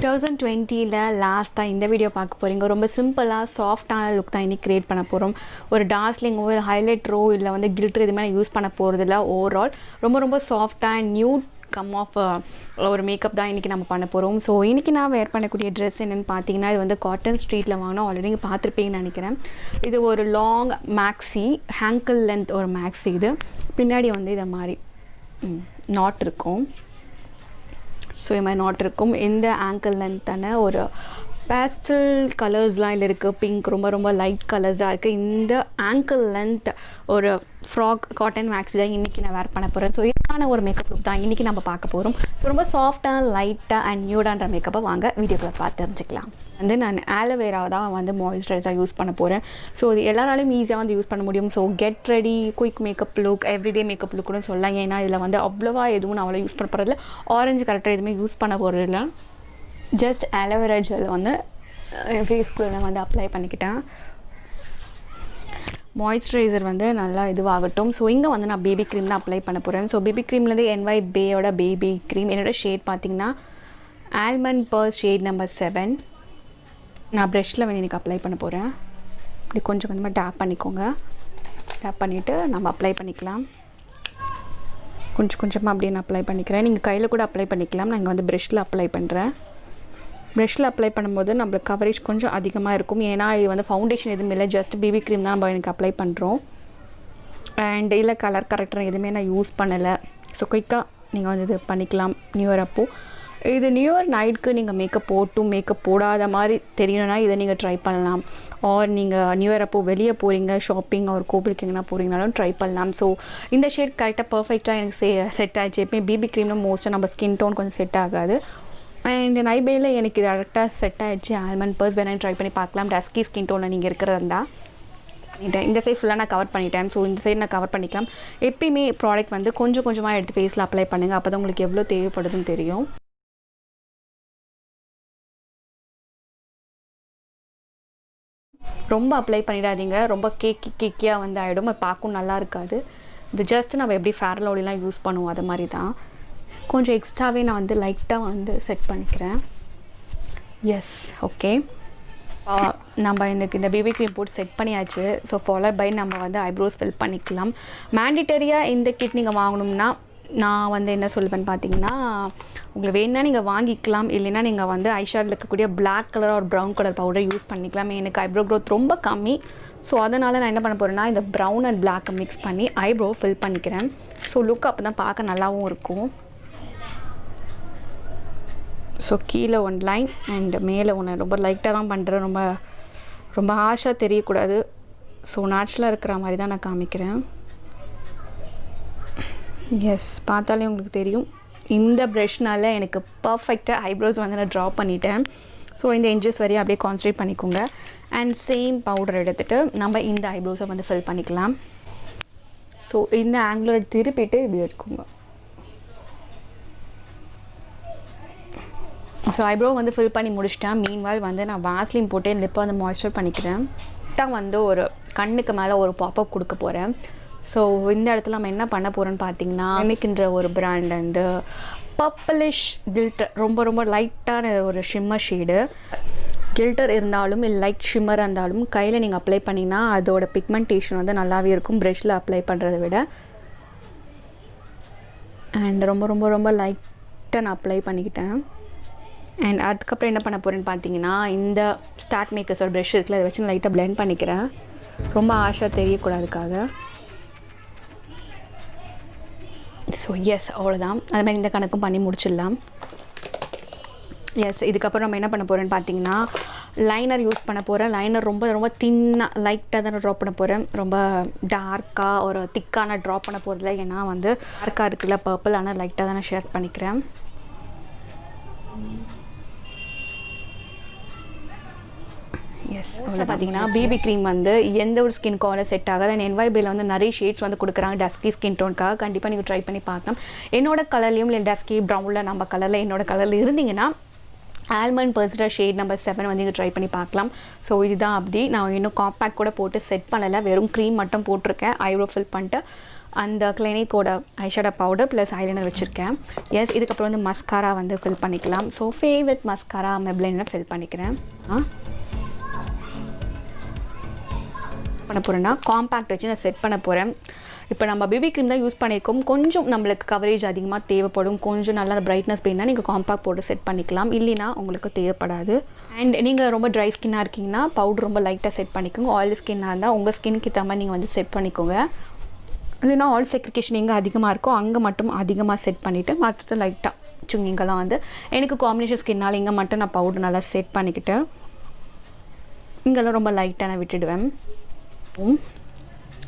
2020ல லாஸ்ட்டாக இந்த வீடியோ பார்க்க போகிறீங்க. ரொம்ப சிம்பிளாக சாஃப்டான லுக் தான் இன்னைக்கு க்ரியேட் பண்ண போகிறோம். ஒரு டார்ஸ்லிங்கோ இல்லை ஹைலைட்ரோ இல்லை வந்து கில்டர் எதுவுமே நான் யூஸ் பண்ண போகிறதில்ல. ஓவரால் ரொம்ப சாஃப்டாக நியூட் கம் ஆஃப் ஒரு மேக்கப் தான் இன்றைக்கி நம்ம பண்ண போகிறோம். ஸோ இன்றைக்கி நான் வேர் பண்ணக்கூடிய ட்ரெஸ் என்னென்னு பார்த்தீங்கன்னா, இது வந்து காட்டன் ஸ்ட்ரீட்டில் வாங்கினா ஆல்ரெடி நீங்கள் பார்த்துருப்பீங்கன்னு நினைக்கிறேன். இது ஒரு லாங் மேக்ஸி, ஹேங்கிள் லென்த் ஒரு மேக்ஸி. இது பின்னாடி வந்து இதை மாதிரி நாட் இருக்கும். ஸோ இது மாதிரி நாட் இருக்கும். இந்த ஆங்கிள் லென்த்தான ஒரு பேஸ்டல் கலர்ஸ்லாம் இதில் இருக்குது. பிங்க் ரொம்ப லைட் கலர்ஸாக இருக்குது. இந்த ஆங்கிள் லென்த் ஒரு ஃப்ராக் காட்டன் மேக்ஸி தான் இன்றைக்கி நான் வேர் பண்ண போகிறேன். ஸோ இதுக்கான ஒரு மேக்கப் லுக் தான் இன்றைக்கி நம்ம பார்க்க போகிறோம். ஸோ ரொம்ப சாஃப்டாக லைட்டாக அண்ட் நியூடான்ற மேக்கப்பை வாங்க வீடியோக்குள்ள பார்த்து தெரிஞ்சுக்கலாம். வந்து நான் ஆலோவேரா தான் வந்து மாய்ஸ்சரைசராக யூஸ் பண்ண போகிறேன். ஸோ இது எல்லாராலையும் ஈஸியாக வந்து யூஸ் பண்ண முடியும். So get ready quick makeup look, everyday makeup look கூட சொல்லலாம். ஏன்னா இதில் வந்து அவ்வளோவா எதுவும் நான் அவ்வளோ யூஸ் பண்ண போகிறதில்ல. ஆரஞ்சு கரெக்டாக எதுவுமே யூஸ் பண்ண போகிறதில்ல. ஜஸ்ட் ஆலோவேரா ஜெல் வந்து ஃபேஸ்க்குள்ள நான் வந்து அப்ளை பண்ணிக்கிட்டேன். மாய்ஸ்சரைசர் வந்து நல்லா இதுவாகட்டும். ஸோ இங்கே வந்து நான் பேபி க்ரீம் தான் அப்ளை பண்ண போகிறேன். ஸோ பேபி க்ரீம்லேருந்து Nybaeயோட பேபி க்ரீம். என்னோடய ஷேட் பார்த்திங்கன்னா ஆல்மண்ட் பர் ஷேட் நம்பர் 7. நான் ப்ரெஷ்ஷில் வந்து எனக்கு அப்ளை பண்ண போகிறேன். இப்படி கொஞ்சம் கொஞ்சமாக டேப் பண்ணிக்கோங்க. டேப் பண்ணிவிட்டு நம்ம அப்ளை பண்ணிக்கலாம். கொஞ்சமாக அப்படியே நான் அப்ளை பண்ணிக்கிறேன். நீங்கள் கையில் கூட அப்ளை பண்ணிக்கலாம். நான் இங்கே வந்து ப்ரெஷ்ஷில் அப்ளை பண்ணுறேன். ப்ரெஷ்ஷில் அப்ளை பண்ணும்போது நம்மளுக்கு கவரேஜ் கொஞ்சம் அதிகமாக இருக்கும். ஏன்னா இது வந்து ஃபவுண்டேஷன் எதுவுமே இல்லை, ஜஸ்ட் பேபி க்ரீம் தான் நம்ம எனக்கு அப்ளை பண்ணுறோம். அண்ட் இல்லை கலர் கரெக்டர் எதுவுமே நான் யூஸ் பண்ணலை. ஸோ குயிக்காக நீங்கள் வந்து இது பண்ணிக்கலாம். நியூ இயர் அப்போது இது நியூ இயர் நைட்டுக்கு நீங்கள் மேக்கப் மேக்கப் போடாத மாதிரி தெரியணும்னா இதை நீங்கள் ட்ரை பண்ணலாம். ஆர் நீங்கள் நியூ இயர் அப்போது வெளியே போகிறீங்க, ஷாப்பிங் ஒரு கோவிலுக்கு எங்கன்னா போகிறீங்கனாலும் ட்ரை பண்ணலாம். ஸோ இந்த ஷேட் கரெக்டாக பர்ஃபெக்டாக எனக்கு செட் ஆகிடுச்சு. எப்பவுமே பேபி க்ரீம்னு மோஸ்ட்டாக நம்ம ஸ்கின் டோன் கொஞ்சம் செட் ஆகாது. அண்ட் Nybaeல எனக்கு இது கரெக்டாக செட் ஆகிடுச்சு. ஆல்மண்ட் பர்ஸ் வேணாலும் ட்ரை பண்ணி பார்க்கலாம். டஸ்கி ஸ்கின் டோனில் நீங்கள் இருக்கிறதா பண்ணிட்டேன். இந்த சைட் ஃபுல்லாக நான் கவர் பண்ணிட்டேன். ஸோ இந்த சைட் நான் கவர் பண்ணிக்கலாம். எப்பயுமே ப்ராடக்ட் வந்து கொஞ்சமாக எடுத்து ஃபேஸில் அப்ளை பண்ணுங்கள். அப்போ தான் உங்களுக்கு எவ்வளோ தேவைப்படுதுன்னு தெரியும். ரொம்ப அப்ளை பண்ணிடாதீங்க. ரொம்ப கேக்கியாக வந்து ஆகிடும். பார்க்கவும் நல்லா இருக்காது. இது ஜஸ்ட் நம்ம எப்படி ஃபேர் அண்ட் லவ்லிலாம் யூஸ் பண்ணுவோம் அது மாதிரி தான். கொஞ்சம் எக்ஸ்ட்ராவே நான் வந்து லைட்டாக வந்து செட் பண்ணிக்கிறேன். Yes, okay. நம்ம இந்த பேபி க்ரீம் போட்டு செட் பண்ணியாச்சு. ஸோ ஃபாலோட் பை நம்ம வந்து ஐப்ரோஸ் ஃபில் பண்ணிக்கலாம். மேண்டிட்டரியாக இந்த கிட் நீங்கள் வாங்கணும்னா நான் வந்து என்ன சொல்லுவேன்னு பார்த்தீங்கன்னா, உங்களுக்கு வேணுன்னா நீங்கள் வாங்கிக்கலாம். இல்லைன்னா நீங்கள் வந்து ஐஷேடில் இருக்கக்கூடிய பிளாக் கலர் ஒரு ப்ரௌன் கலர் பவுடர் யூஸ் பண்ணிக்கலாம். எனக்கு ஐப்ரோ க்ரோத் ரொம்ப கம்மி. ஸோ அதனால் நான் என்ன பண்ண போகிறேன்னா, இந்த ப்ரௌன் அண்ட் பிளாக்கை மிக்ஸ் பண்ணி ஐப்ரோ ஃபில் பண்ணிக்கிறேன். ஸோ லுக் அப்போ தான் பார்க்க நல்லாவும் இருக்கும். ஸோ கீழே ஒன் லைன் அண்ட் மேலே ஒன்று. ரொம்ப லைட்டாக தான் பண்ணுறேன். ரொம்ப ஹாஷாக தெரியக்கூடாது. ஸோ நேச்சுரலாக இருக்கிற மாதிரி தான் நான் காமிக்கிறேன். எஸ், பார்த்தாலே உங்களுக்கு தெரியும். இந்த ப்ரஷ்னால் எனக்கு பர்ஃபெக்டாக ஐப்ரோஸ் வந்து நான் ட்ரா பண்ணிட்டேன். ஸோ இந்த எட்ஜஸ் வரையும் அப்படியே கான்சன்ட்ரேட் பண்ணிக்கோங்க. அண்ட் சேம் பவுடர் எடுத்துகிட்டு நம்ம இந்த ஐப்ரோஸை வந்து ஃபில் பண்ணிக்கலாம். ஸோ இந்த ஆங்கிளோட திருப்பிட்டு இப்படி எடுக்குங்க. ஸோ ஐப்ரோ வந்து ஃபில் பண்ணி முடிச்சிட்டேன். மீன்வால் வந்து நான் வாஸ்லின் போட்டு லிப்பை வந்து மாய்ஸ்சர் பண்ணிக்கிறேன். கரெக்டாக வந்து ஒரு கண்ணுக்கு மேலே ஒரு பாப்பப் கொடுக்க போகிறேன். ஸோ இந்த இடத்துல நம்ம என்ன பண்ண போகிறோன்னு பார்த்தீங்கன்னா, எனக்குன்ற ஒரு பிராண்ட் வந்து பர்பிளிஷ் கில்டர், ரொம்ப லைட்டான ஒரு ஷிம்மர் ஷேடு. கில்டர் இருந்தாலும் இல்லை லைட் ஷிம்மராக இருந்தாலும் கையில் நீங்கள் அப்ளை பண்ணிங்கன்னா அதோட பிக்மெண்டேஷன் வந்து நல்லாவே இருக்கும் ப்ரஷ்ஷில் அப்ளை பண்ணுறதை விட. அண்ட் ரொம்ப லைட்டாக நான் அப்ளை பண்ணிக்கிட்டேன். அண்ட் அதுக்கப்புறம் என்ன பண்ண போகிறேன்னு பார்த்தீங்கன்னா, இந்த ஸ்டார்ட் மேக்கர்ஸோட ப்ரஷ் இருக்குல்ல, அதை வச்சு நான் லைட்டாக பிளெண்ட் பண்ணிக்கிறேன். ரொம்ப ஆஷாக தெரியக்கூடாதுக்காக. ஸோ எஸ், அவ்வளோதான். அது மாதிரி இந்த கணக்கும் பண்ணி முடிச்சிடலாம். எஸ், இதுக்கப்புறம் நம்ம என்ன பண்ண போகிறோன்னு பார்த்தீங்கன்னா, லைனர் யூஸ் பண்ண போகிறேன். லைனர் ரொம்ப தின்னாக லைட்டாக தான் ட்ரா பண்ண போகிறேன். ரொம்ப டார்க்காக ஒரு திக்கான ட்ரா பண்ண போகிறதில்ல. ஏன்னா வந்து டார்க்காக இருக்குல்ல பர்பிள், ஆனால் லைட்டாக தான் நான் ஷேர் பண்ணிக்கிறேன். எஸ், பார்த்தீங்கன்னா பேபி க்ரீம் வந்து எந்த ஒரு ஸ்கின் கால செட் ஆகாது. அண்ட் Nybaeல வந்து நிறைய ஷேட்ஸ் வந்து கொடுக்குறாங்க டஸ்கி ஸ்கின் டோனுக்காக. கண்டிப்பாக நீங்கள் ட்ரை பண்ணி பார்க்கலாம். என்னோட கலர்லேயும் இல்லை டஸ்கி ப்ரௌனில் நம்ம கலரில் என்னோட கலரில் இருந்தீங்கன்னா ஆல்மண்ட் பர்ஸ்டர் ஷேட் நம்பர் 7 வந்து நீங்கள் ட்ரை பண்ணி பார்க்கலாம். ஸோ இதுதான் அப்படி. நான் இன்னும் காம்பேக்ட் கூட போட்டு செட் பண்ணலை. வெறும் க்ரீம் மட்டும் போட்டிருக்கேன். ஐப்ரோ ஃபில் பண்ணிட்டு அந்த கிளினிக்கோட ஐஷேடோ பவுடர் ப்ளஸ் ஐலைனர் வச்சுருக்கேன். எஸ், இதுக்கப்புறம் வந்து மஸ்காரா வந்து ஃபில் பண்ணிக்கலாம். So favourite mascara Maybelline fill பண்ணிக்கிறேன். பண்ண போகிறேன்னா காம்பேக்ட் வச்சு நான் செட் பண்ண போகிறேன். இப்போ நம்ம பிபி க்ரீம் தான் யூஸ் பண்ணியிருக்கோம். கொஞ்சம் நம்மளுக்கு கவரேஜ் அதிகமாக தேவைப்படும். கொஞ்சம் நல்லா பிரைட்னஸ் வேணுன்னா நீங்கள் காம்பேக்ட் போட்டு செட் பண்ணிக்கலாம். இல்லைனா உங்களுக்கு தேவைப்படாது. அண்ட் நீங்கள் ரொம்ப ட்ரை ஸ்கின்னாக இருக்கீங்கன்னா பவுடர் ரொம்ப லைட்டாக செட் பண்ணிக்கோங்க. ஆயில் ஸ்கின்னாக இருந்தால் உங்கள் ஸ்கின்னுக்கு ஏற்ற மாதிரி நீங்கள் வந்து செட் பண்ணிக்கோங்க. இல்லைனா ஆயில் செக்ரிகேஷன் எங்கே அதிகமாக இருக்கோ அங்கே மட்டும் அதிகமாக செட் பண்ணிவிட்டு மற்றது லைட்டாக சுங்கிங்கெல்லாம் வந்து எனக்கு காம்பினேஷன் ஸ்கின்னால் இங்கே மட்டும் நான் பவுடர் நல்லா செட் பண்ணிக்கிட்டு இங்கெல்லாம் ரொம்ப லைட்டாக நான் விட்டுடுவேன்.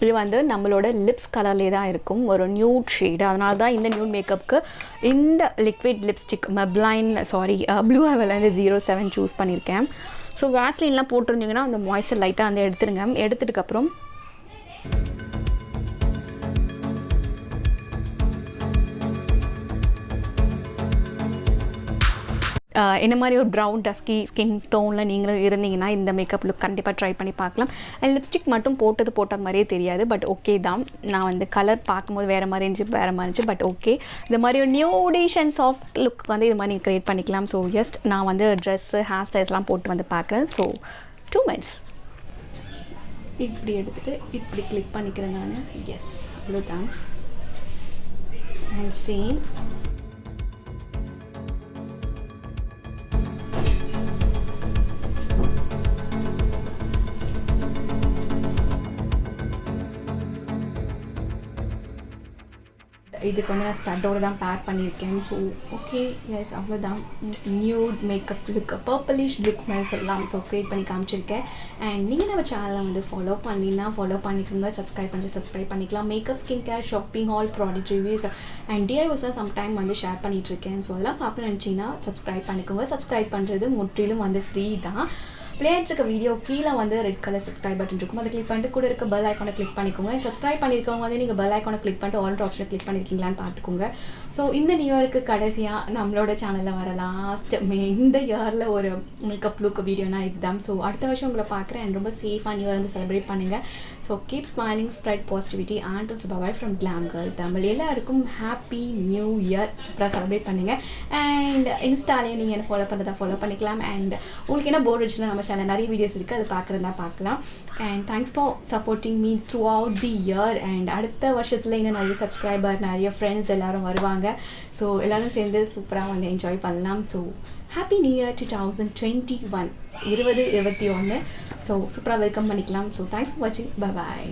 இது வந்து நம்மளோட லிப்ஸ் கலர்லேயே தான் இருக்கும், ஒரு நியூட் ஷேடு. அதனால தான் இந்த நியூட் மேக்கப்புக்கு இந்த லிக்விட் லிப்ஸ்டிக் Maybelline ப்ளூ ஹெவன்லேருந்து 07 சூஸ் பண்ணியிருக்கேன். ஸோ வேஸ்லின்லாம் போட்டிருந்தீங்கன்னா அந்த மாய்ஸ்சர் லைட்டாக வந்து எடுத்துருங்க. எடுத்துட்டுக்கப்புறம் என்ன மாதிரி ஒரு ப்ரௌன் டஸ்கி ஸ்கின் டோனில் நீங்களும் இருந்தீங்கன்னா இந்த மேக்கப் லுக் கண்டிப்பாக ட்ரை பண்ணி பார்க்கலாம். அண்ட் லிப்ஸ்டிக் மட்டும் போட்ட மாதிரியே தெரியாது, பட் ஓகே தான். நான் வந்து கலர் பார்க்கும்போது வேறு மாதிரி இருந்துச்சு, பட் ஓகே. இந்த மாதிரி ஒரு நியூடிஷ் அண்ட் சாஃப்ட் லுக் வந்து இது மாதிரி நீங்கள் க்ரியேட் பண்ணிக்கலாம். ஸோ ஜஸ்ட் நான் வந்து ட்ரெஸ்ஸு ஹேர் ஸ்டைல்ஸ்லாம் போட்டு வந்து பார்க்குறேன். ஸோ 2 minutes இப்படி எடுத்துகிட்டு இப்படி கிளிக் பண்ணிக்கிறேன் நான். எஸ், அவ்வளோதான். அண்ட் சேம் இதுக்கு வந்து நான் ஸ்டட்டோடு தான் பேர் பண்ணியிருக்கேன். ஸோ ஓகே, எஸ், அவ்வளோதான். Nude makeup look, purplish look மாதிரி சொல்லலாம். ஸோ க்ரியேட் பண்ணி காமிச்சிருக்கேன். அண்ட் நீங்கள் நம்ம சேனலை வந்து ஃபாலோ பண்ணினா ஃபாலோ பண்ணிக்கோங்க. சப்ஸ்கிரைப் பண்ணிக்கலாம். Makeup, skin care, shopping, all product reviews and டிஐஒஸ்லாம் சம்டைம் வந்து ஷேர் பண்ணிகிட்ருக்கேன். ஸோ அதெல்லாம் பார்க்கணும்னு நினச்சிங்கன்னா சப்ஸ்கிரைப் பண்ணிக்கோங்க. சப்ஸ்கிரைப் பண்ணுறது முற்றிலும் வந்து ஃப்ரீ தான். ப்ளே ஆகிட்டு வீடியோ கீழே வந்து ரெட் கலர் சப்ஸ்கிரைப் பட்டன் இருக்கும். அதை கிளிக் பண்ணிட்டு கூட இருக்க பெல் ஐக்கானை கிளிக் பண்ணிக்கோங்க. சப்ஸ்கிரைப் பண்ணியிருக்கவங்க வந்து நீங்கள் பெல் ஐக்கானை கிளிக் பண்ணிட்டு ஆல் ஆப்ஷனை கிளிக் பண்ணியிருக்கீங்களான்னு பார்த்துக்கோங்க. ஸோ இந்த நியூ இயருக்கு கடைசியாக நம்மளோட சேனலில் வர லாஸ்ட் இந்த இயரில் ஒரு மேக்கப் லுக் வீடியோனா இதுதான். ஸோ அடுத்த வருஷம் உங்களை பார்க்குறேன். அண்ட் ரொம்ப சேஃபாக நியூ இயர் வந்து செலிப்ரேட் பண்ணுங்கள். So keep smiling, spread positivity and by from GlamGirlTamil. எல்லாருக்கும் ஹாப்பி நியூ இயர். சூப்பராக செலிப்ரேட் பண்ணுங்கள். அண்ட் இன்ஸ்டாலையும் நீங்கள் என்ன ஃபாலோ பண்ணிக்கலாம். அண்ட் உங்களுக்கு என்ன போர் வச்சுன்னா நம்ம சேனல் நிறைய வீடியோஸ் இருக்குது, அது பார்க்குறதா பார்க்கலாம். And thanks for supporting me through out the year. And அடுத்த வருஷத்தில் இன்னும் நிறைய சப்ஸ்கிரைபர், நிறைய ஃப்ரெண்ட்ஸ் எல்லோரும் வருவாங்க. ஸோ எல்லோரும் சேர்ந்து சூப்பராக வந்து என்ஜாய் பண்ணலாம். So happy new year 2021. So சூப்பராக வெல்கம் பண்ணிக்கலாம். ஸோ தேங்க்ஸ் ஃபார் வாட்சிங். பை.